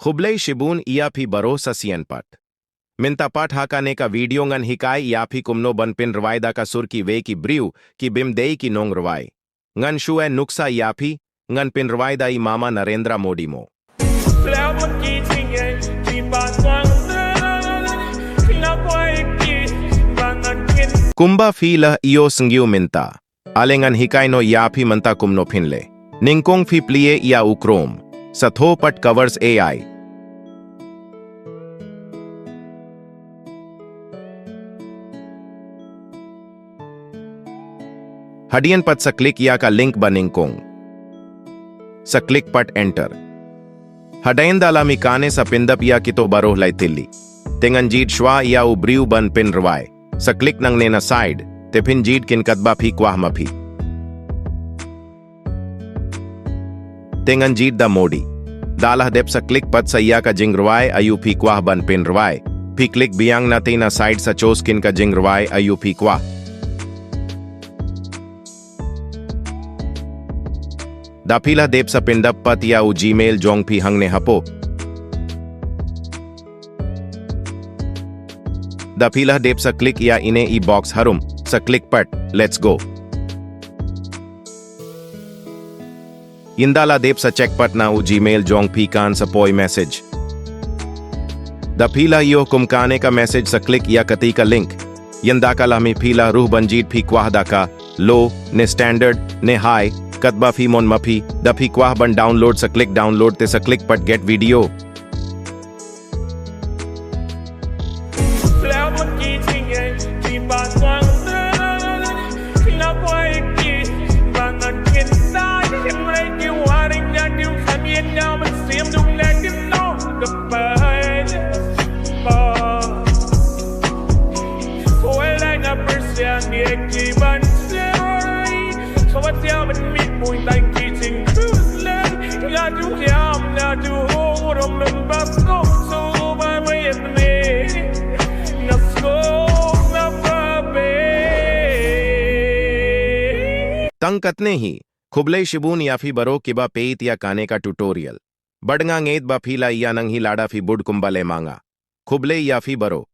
Khublei shibun iapi baro sa sianpat. Mintapat hakane ka video ngan hikay iapi kumno banpin rwaida ka surki ve ki briu ki bimdei ki nong rwai. Ngan shue nuksa iapi, ngan pin rwaida i mama Narendra Modi mo. Kumba fila iyo sengyu minta. Alengan hikay no iapi manta kumno pinle. Ningkong fi plie ia ukrom. Satho pat covers AI. Hadian pat sa click ya ka link ba ningkong. Sa click pat enter. Hadain dalami kane sa pindap ya kito baroh lay tilli. Tengan jid shwa ya ubriu ban pin rwai. Sa click nang nena side, te pin jid kin katba phi kwah maphi. Tengan jid da Modi. Dalah dep sa click pat sa iya ka jing rwai ayu phi kwah ban pin rwai. Phi click biyang na tina side sa chos kin ka jing rwai ayu phi kwah. Dapila dep sa pindap pat ya u Gmail jong phi hangne hapo. Dapila dep sa click ya ine i box harum. Sa click pat, let's go. Indala dep sa check pat na u Gmail jong phi kan sa poi message. Dapila yo kumkane ka message sa click ya kati ka link. Yanda ka lami pila ruh banjit phi kwah da ka, low, ne standard, ne high, katba phi mon maphi, da phi kwah ban download sa click download te sa click pat get video. तंकतने ही खुबले शिबून याफी बरो किबा पेत या काने का tutorial Badaga गेत बा फीला या नंग ही लाड़ा फी बुड कुंबले मांगा खुबले याफी बरो